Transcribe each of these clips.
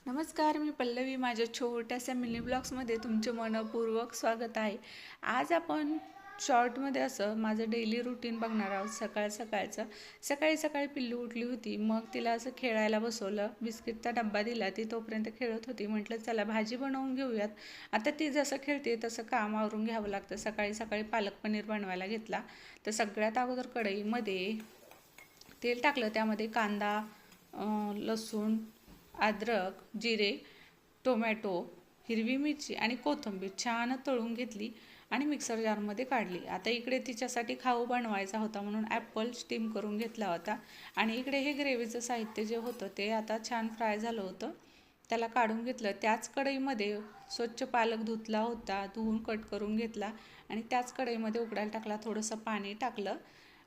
नमस्कार, मी पल्लवी. माझ्या छोट्याशा मिनी ब्लॉग्समध्ये तुमचे मनपूर्वक स्वागत आहे. आज आपण शॉर्टमध्ये असं माझं डेली रुटीन बघणार आहोत. सकाळचं सकाळी सकाळी पिल्लू उठली होती. मग तिला असं खेळायला बसवलं, बिस्किटचा डब्बा दिला. ती तोपर्यंत खेळत होती. म्हटलं चला भाजी बनवून घेऊयात. आता ती जसं खेळते तसं काम आवरून घ्यावं लागतं. सकाळी सकाळी पालक पनीर बनवायला घेतला. तर सगळ्यात अगोदर कढईमध्ये तेल टाकलं. त्यामध्ये कांदा, लसूण, अद्रक, जिरे, टोमॅटो, हिरवी मिरची आणि कोथिंबीर छान तळून घेतली आणि मिक्सर जारमध्ये काढली. आता इकडे तिच्यासाठी खाऊ बनवायचा होता म्हणून ॲपल स्टीम करून घेतला होता. आणि इकडे हे ग्रेव्हीचं साहित्य जे होतं ते आता छान फ्राय झालं होतं, त्याला काढून घेतलं. त्याच कढईमध्ये स्वच्छ पालक धुतला होता, धुवून कट करून घेतला आणि त्याच कढईमध्ये उकडायला टाकला. थोडंसं पाणी टाकलं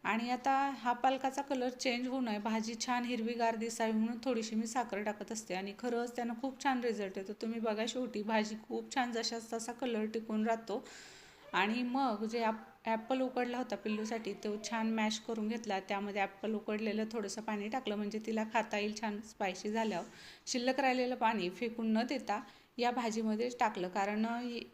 आणि आता हा पालकाचा कलर चेंज होऊ नये, भाजी छान हिरवीगार दिसावी म्हणून थोडीशी मी साखर टाकत असते आणि खरंच त्यानं खूप छान रिझल्ट येतो. तुम्ही बघा, शेवटी भाजी खूप छान जशाच तसा कलर टिकून राहतो. आणि मग जे ॲपल उकडला होता पिल्लूसाठी तो छान मॅश करून घेतला. त्यामध्ये ॲपल उकडलेलं थोडंसं पाणी टाकलं म्हणजे तिला खाता येईल छान स्पायसी झाल्यावर. शिल्लक राहिलेलं पाणी फेकून न देता या भाजीमध्येच टाकलं, कारण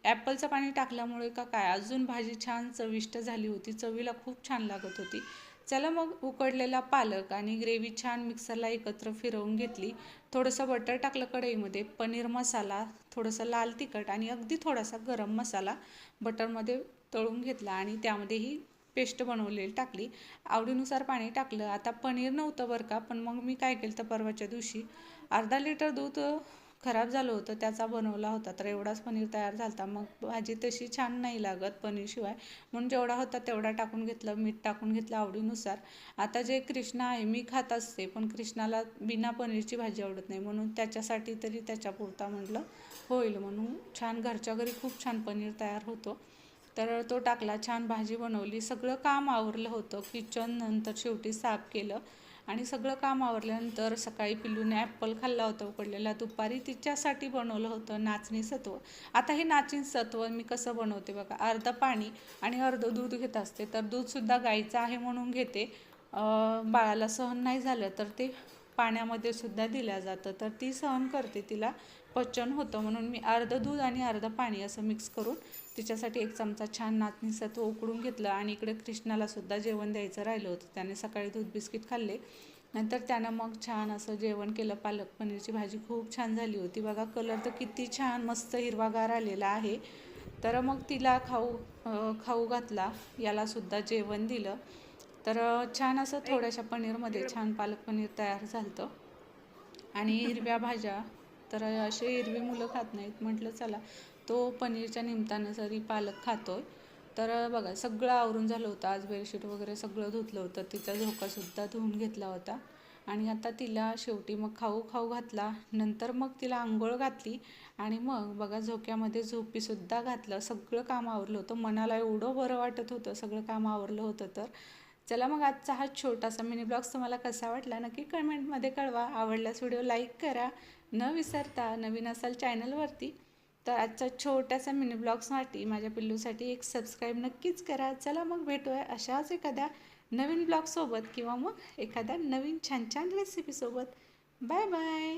ॲपलचं पाणी टाकल्यामुळे काय अजून भाजी छान चविष्ट झाली होती, चवीला खूप छान लागत होती. चला मग उकडलेला पालक आणि ग्रेव्ही छान मिक्सरला एकत्र फिरवून घेतली. थोडंसं बटर टाकलं कढईमध्ये, पनीर मसाला, थोडंसं लाल तिखट आणि अगदी थोडासा गरम मसाला बटरमध्ये तळून घेतला आणि त्यामध्ये ही पेस्ट बनवलेली टाकली. आवडीनुसार पाणी टाकलं. आता पनीर नव्हतं बरं का, पण मग मी काय केलं तर परवाच्या दिवशी अर्धा लिटर दूध खराब झालं होतं, त्याचा बनवला होता. तर एवढाच पनीर तयार झाला होता. मग भाजी तशी छान नाही लागत पनीरशिवाय, म्हणून जेवढा होता तेवढा टाकून घेतलं. मीठ टाकून घेतलं आवडीनुसार. आता जे कृष्णा आहे, मी खात असते पण कृष्णाला बिना पनीरची भाजी आवडत नाही, म्हणून त्याच्यासाठी तरी त्याच्यापुरता म्हटलं होईल म्हणून छान घरच्या घरी खूप छान पनीर तयार होतो. तर तो टाकला, छान भाजी बनवली. सगळं काम आवरलं होतं. किचन नंतर शेवटी साफ केलं आणि सगळं काम आवरल्यानंतर सकाळी पिल्लूने ॲपल खाल्ला होता उकडलेला. दुपारी तिच्यासाठी बनवलं होतं नाचणी सत्व. आता हे नाचणी सत्व मी कसं बनवते बघा, अर्धं पाणी आणि अर्धं दूध घेत असते. तर दूधसुद्धा गाईचं आहे म्हणून घेते. बाळाला सहन नाही झालं तर ते पाण्यामध्ये सुद्धा दिलं जातं, तर ती सहन करते, तिला पचन होतं म्हणून मी अर्धं दूध आणि अर्धं पाणी असं मिक्स करून तिच्यासाठी एक चमचा छान नाचणी सत्व उकडून घेतलं. आणि इकडे कृष्णाला सुद्धा जेवण द्यायचं राहिलं होतं, त्याने सकाळी दूध बिस्किट खाल्ले. नंतर त्यानं मग छान असं जेवण केलं. पालक पनीरची भाजी खूप छान झाली होती. बघा कलर तर किती छान मस्त हिरवागार आलेला आहे. तर मग तिला खाऊ घातला, यालासुद्धा जेवण दिलं. तर छान असं थोड्याशा पनीरमध्ये छान पालक पनीर तयार झालं होतं. आणि हिरव्या भाज्या तर असे हिरवी मुलं खात नाहीत, म्हटलं चला तो पनीरच्या निमित्तानं जरी पालक खातोय. तर बघा सगळं आवरून झालं होतं. आज बेडशीट वगैरे सगळं धुतलं होतं, तिचा झोकासुद्धा धुवून घेतला होता. आणि आता तिला शेवटी मग खाऊ घातला. नंतर मग तिला आंघोळ घातली आणि मग बघा झोक्यामध्ये झोपीसुद्धा घातलं. सगळं काम आवरलं होतं. मनाला एवढं बरं वाटत होतं सगळं काम आवरलं होतं. तर चला मग आजचा हा छोटासा मिनी ब्लॉग्स तुम्हाला कसा वाटला नक्की कमेंटमध्ये कळवा. आवडल्यास व्हिडिओ लाईक करा न विसरता. नवीन असाल चॅनलवरती तर आजच्या छोट्यासा मिनी ब्लॉग्ससाठी माझ्या पिल्लूसाठी एक सबस्क्राईब नक्कीच करा. चला मग भेटूया अशाच एखाद्या नवीन ब्लॉगसोबत किंवा मग एखाद्या नवीन छान छान रेसिपीसोबत. Bye bye.